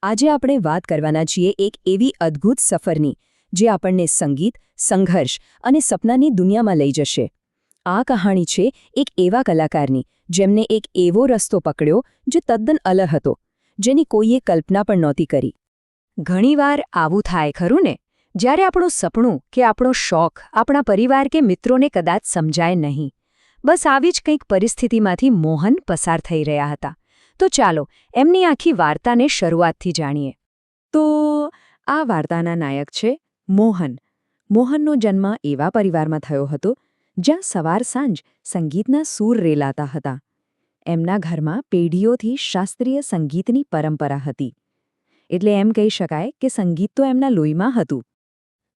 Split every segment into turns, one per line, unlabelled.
આજે આપણે વાત કરવાના છીએ એક એવી અદ્ભુત સફરની જે આપણને સંગીત, સંઘર્ષ અને સપનાની દુનિયામાં લઈ જશે. આ કહાણી છે એક એવા કલાકારની જેમને એક એવો રસ્તો પકડ્યો જે તદ્દન અલગ હતો, જેની કોઈએ કલ્પના પણ નહોતી કરી. ઘણીવાર આવું થાય ખરું ને, જ્યારે આપણું સપનું કે આપણો શોખ આપણા પરિવાર કે મિત્રોને કદાચ સમજાય નહીં. બસ આવી જ કંઈક પરિસ્થિતિમાંથી મોહન પસાર થઈ રહ્યા હતા. તો ચાલો એમની આખી વાર્તાને શરૂઆતથી જાણીએ. તો આ વાર્તાના નાયક છે મોહન. મોહનનો જન્મ એવા પરિવારમાં થયો હતો જ્યાં સવાર સાંજ સંગીતના સૂર રેલાતા હતા. એમના ઘરમાં પેઢીઓથી શાસ્ત્રીય સંગીતની પરંપરા હતી. એટલે એમ કહી શકાય કે સંગીત તો એમના લોહીમાં હતું.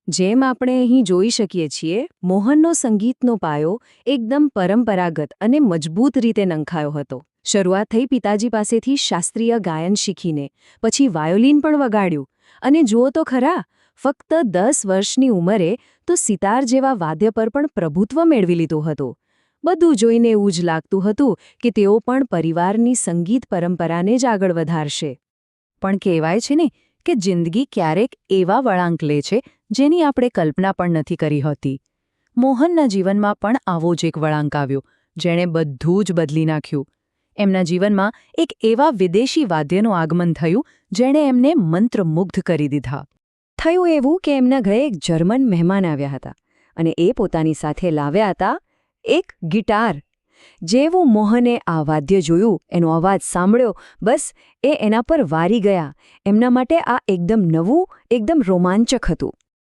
જેમ આપણે અહીં જોઈ શકીએ છીએ, મોહનનો સંગીતનો પાયો એકદમ પરંપરાગત અને મજબૂત રીતે નંખાયો હતો. શરૂઆત થઈ પિતાજી પાસેથી શાસ્ત્રીય ગાયન શીખીને, પછી વાયોલિન પણ વગાડ્યું, અને જુઓ તો ખરા, ફક્ત 10 વર્ષની ઉંમરે તો સિતાર જેવા વાદ્ય પર પણ પ્રભુત્વ મેળવી લીધું હતું. બધું જોઈને એવું જ લાગતું હતું કે તેઓ પણ પરિવારની સંગીત પરંપરાને જ આગળ વધારશે. પણ કહેવાય છે ને કે જિંદગી ક્યારેક એવા વળાંક લે છે જેની આપણે કલ્પના પણ નથી કરી હોતી. મોહનના જીવનમાં પણ આવો જ એક વળાંક આવ્યો, જેણે બધું જ બદલી નાખ્યું. એમના જીવનમાં એક એવા વિદેશી વાદ્યનું આગમન થયું જેણે એમને મંત્રમુગ્ધ કરી દીધા. થયું એવું કે એમના ઘરે એક જર્મન મહેમાન આવ્યા હતા, અને એ પોતાની સાથે લાવ્યા હતા એક ગિટાર. જેવું મોહને આ વાદ્ય જોયું, એનો અવાજ સાંભળ્યો, બસ એ એના પર વારી ગયા. એમના માટે આ એકદમ નવું, એકદમ રોમાંચક હતું.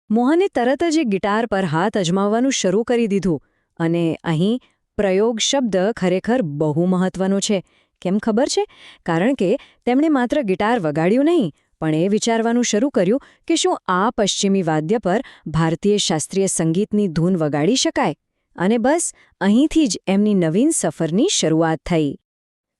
મોહને તરત જ ગિટાર પર હાથ અજમાવવાનું શરૂ કરી દીધું. અને અહીં પ્રયોગ શબ્દ ખરેખર બહુ મહત્વનો છે. કેમ ખબર છે? કારણ કે તેમણે માત્ર ગિટાર વગાડ્યું નહીં, પણ એ વિચારવાનું શરૂ કર્યું કે શું આ પશ્ચિમી વાદ્ય પર ભારતીય શાસ્ત્રીય સંગીતની ધૂન વગાડી શકાય. અને બસ અહીંથી જ એમની નવીન સફરની શરૂઆત થઈ.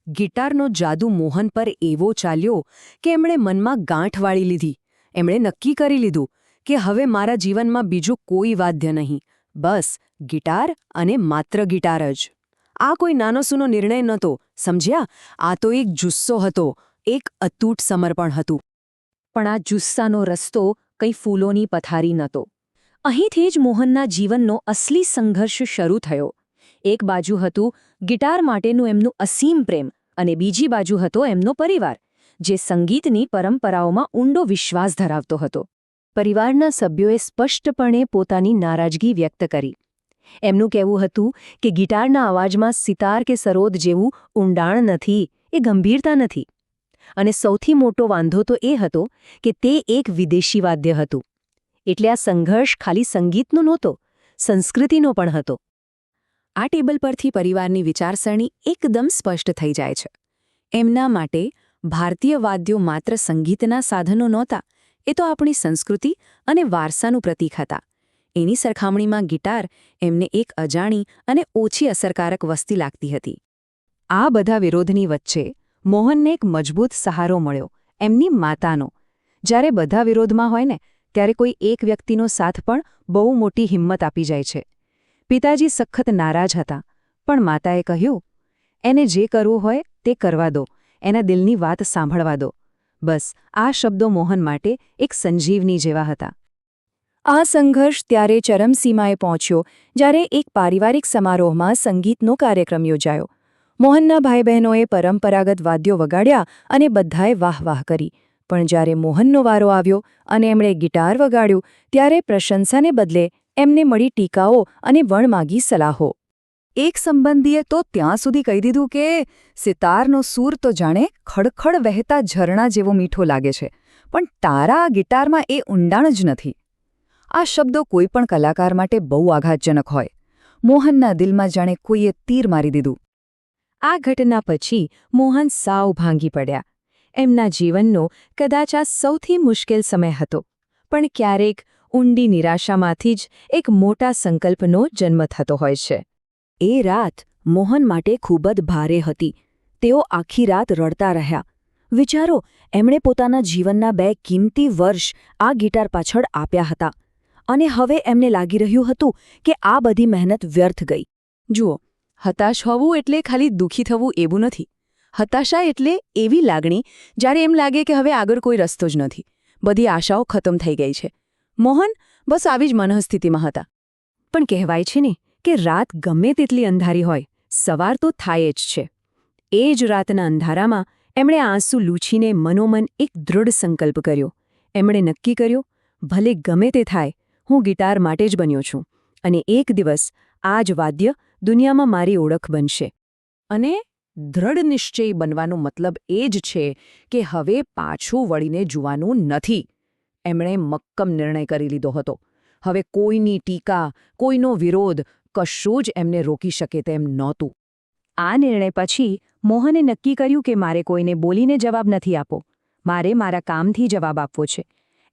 ગિટારનો જાદુ મોહન પર એવો ચાલ્યો કે એમણે મનમાં ગાંઠ વાળી લીધી. એમણે નક્કી કરી લીધું કે હવે મારા જીવનમાં બીજું કોઈ વાદ્ય નહીં, બસ ગિટાર અને માત્ર ગિટાર જ. આ કોઈ નાનોસૂનો નિર્ણય નહોતો, સમજ્યા? આ તો એક જુસ્સો હતો, એક અતૂટ સમર્પણ હતું. પણ આ જુસ્સાનો રસ્તો કંઈ ફૂલોની પથારી નહોતો. અહીંથી જ મોહનના જીવનનો અસલી સંઘર્ષ શરૂ થયો. એક બાજુ હતું ગિટાર માટેનું એમનું અસીમ પ્રેમ, અને બીજી બાજુ હતો એમનો પરિવાર, જે સંગીતની પરંપરાઓમાં ઊંડો વિશ્વાસ ધરાવતો હતો. પરિવારના સભ્યોએ સ્પષ્ટપણે પોતાની નારાજગી વ્યક્ત કરી. એમનું કહેવું હતું કે ગિટારના અવાજમાં સિતાર કે સરોદ જેવું ઊંડાણ નથી, એ ગંભીરતા નથી. અને સૌથી મોટો વાંધો તો એ હતો કે તે એક વિદેશી વાદ્ય હતું. એટલે આ સંઘર્ષ ખાલી સંગીતનો નહોતો, સંસ્કૃતિનો પણ હતો. આ ટેબલ પરથી પરિવારની વિચારસરણી એકદમ સ્પષ્ટ થઈ જાય છે. એમના માટે ભારતીય વાદ્યો માત્ર સંગીતના સાધનો નહોતા, એ તો આપણી સંસ્કૃતિ અને વારસાનું પ્રતીક હતા. એની સરખામણીમાં ગિટાર એમને એક અજાણી અને ઓછી અસરકારક વસ્તી લાગતી હતી. આ બધા વિરોધની વચ્ચે મોહનને એક મજબૂત સહારો મળ્યો, એમની માતાનો. જ્યારે બધા વિરોધમાં હોય ને, ત્યારે કોઈ એક વ્યક્તિનો સાથ પણ બહુ મોટી હિંમત આપી જાય છે. પિતાજી સખત નારાજ હતા, પણ માતાએ કહ્યું, એને જે કરવું હોય તે કરવા દો, એના દિલની વાત સાંભળવા દો. બસ આ શબ્દો મોહન માટે એક સંજીવની જેવા હતા. આ સંઘર્ષ ત્યારે ચરમસીમાએ પહોંચ્યો જ્યારે એક પારિવારિક સમારોહમાં સંગીતનો કાર્યક્રમ યોજાયો. મોહનના ભાઈ બહેનોએ પરંપરાગત વાદ્યો વગાડ્યા અને બધાએ વાહ વાહ કરી. પણ જ્યારે મોહનનો વારો આવ્યો અને એમણે ગિટાર વગાડ્યું, ત્યારે પ્રશંસાને બદલે એમને મળી ટીકાઓ અને વણમાગી સલાહો. એક સંબંધીએ તો ત્યાં સુધી કહી દીધું કે સિતારનો સૂર તો જાણે ખડખડ વહેતા ઝરણા જેવો મીઠો લાગે છે, પણ તારા ગિટારમાં એ ઊંડાણ જ નથી. આ શબ્દો કોઈ પણ કલાકાર માટે બહુ આઘાતજનક હોય. મોહનના દિલમાં જાણે કોઈએ તીર મારી દીધું. આ ઘટના પછી મોહન સાવ ભાંગી પડ્યા. એમના જીવનનો કદાચ આ સૌથી મુશ્કેલ સમય હતો. પણ ક્યારેક ઊંડી નિરાશામાંથી જ એક મોટા સંકલ્પનો જન્મ થતો હોય છે. એ રાત મોહન માટે ખૂબ જ ભારે હતી. તેઓ આખી રાત રડતા રહ્યા. વિચારો, એમણે પોતાના જીવનના 2 કિંમતી વર્ષ આ ગિટાર પાછળ આપ્યા હતા. અને હવે એમને લાગી રહ્યું હતું કે આ બધી મહેનત વ્યર્થ ગઈ. જુઓ, હતાશ હોવું એટલે ખાલી દુઃખી થવું એવું નથી.
હતાશા એટલે એવી લાગણી જ્યારે એમ લાગે કે હવે આગળ કોઈ રસ્તો જ નથી, બધી આશાઓ ખતમ થઈ ગઈ છે. મોહન બસ આવી જ મનઃસ્થિતિમાં હતા.
પણ કહેવાય છે ને કે રાત ગમે તેટલી અંધારી હોય, સવાર તો થાય જ છે. એ જ રાતના અંધારામાં એમણે આંસુ લૂછીને મનોમન એક દૃઢ સંકલ્પ કર્યો. એમણે નક્કી કર્યું, ભલે ગમે તે થાય, હું ગિટાર માટે જ બન્યો છું, અને એક દિવસ આ જ વાદ્ય દુનિયામાં મારી ઓળખ બનશે.
અને દ્રઢ નિશ્ચય બનવાનો મતલબ એ જ છે કે હવે પાછું વળીને જોવાનું નથી. એમણે મક્કમ નિર્ણય કરી લીધો હતો. હવે કોઈની ટીકા, કોઈનો વિરોધ, કશું જ એમને રોકી શકે તેમ નહોતું.
આ નિર્ણય પછી મોહને નક્કી કર્યું કે મારે કોઈને બોલીને જવાબ નથી આપવો. મારે મારા કામથી જવાબ આપવો છે.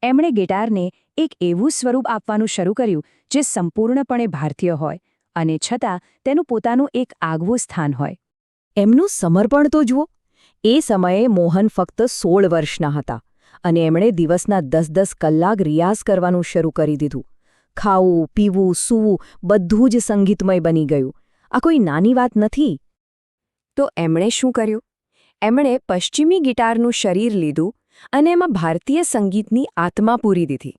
એમણે ગિટારને એક એવું સ્વરૂપ આપવાનું શરૂ કર્યું જે સંપૂર્ણપણે ભારતીય હોય અને છતાં તેનું પોતાનું એક આગવું સ્થાન હોય. એમનું સમર્પણ તો જુઓ. એ સમયે મોહન ફક્ત 16 વર્ષના હતા અને એમણે દિવસના 10-10 કલાક રિયાઝ કરવાનું શરૂ કરી દીધું. ખાવું, પીવું, સૂવું બધું જ સંગીતમય બની ગયું. આ કોઈ નાની વાત નથી. તો એમણે શું કર્યું? એમણે પશ્ચિમી ગિટારનું શરીર લીધું અને એમાં ભારતીય સંગીતની આત્મા પૂરી દીધી.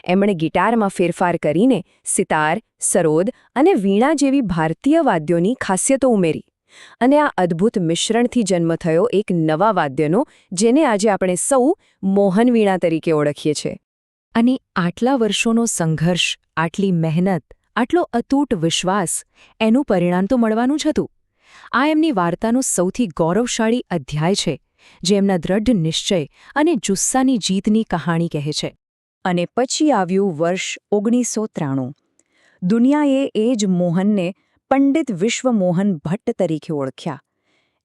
એમણે ગિટારમાં ફેરફાર કરીને સિતાર, સરોદ અને વીણા જેવી ભારતીય વાદ્યોની ખાસિયતો ઉમેરી. અને આ અદ્ભુત મિશ્રણથી જન્મ થયો એક નવા વાદ્યનો, જેને આજે આપણે સૌ મોહન વીણા તરીકે ઓળખીએ છીએ. અને આટલા વર્ષોનો સંઘર્ષ, આટલી મહેનત, આટલો અતૂટ વિશ્વાસ, એનું પરિણામ તો મળવાનું જ હતું. આ એમની વાર્તાનો સૌથી ગૌરવશાળી અધ્યાય છે, જે એમના દ્રઢ નિશ્ચય અને જુસ્સાની જીતની કહાણી કહે છે. અને પછી આવ્યું વર્ષ 1993. દુનિયાએ એ જ મોહનને પંડિત વિશ્વમોહન ભટ્ટ તરીકે ઓળખ્યા.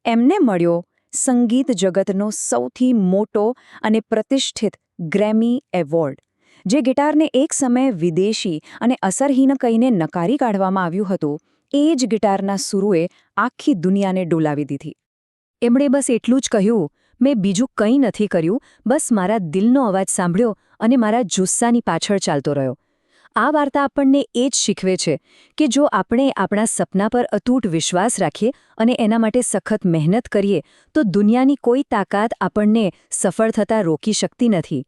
એમને મળ્યો સંગીત જગતનો સૌથી મોટો અને પ્રતિષ્ઠિત ગ્રેમી એવોર્ડ, જે ગિટારને એક સમયે વિદેશી અને અસરહીન કહીને નકારી કાઢવામાં આવ્યું હતું. એ જ ગિટારના સુરોએ આખી દુનિયાને ડોલાવી દીધી. એમણે બસ એટલું જ કહ્યું, મેં બીજું કંઈ નથી કર્યું, બસ મારા દિલનો અવાજ સાંભળ્યો અને મારા જુસ્સાની પાછળ ચાલતો રહ્યો. આ વાર્તા આપણને એ જ શીખવે છે કે જો આપણે આપણા સપના પર અતૂટ વિશ્વાસ રાખીએ અને એના માટે સખત મહેનત કરીએ, તો દુનિયાની કોઈ તાકાત આપણને સફળ થતાં રોકી શકતી નથી.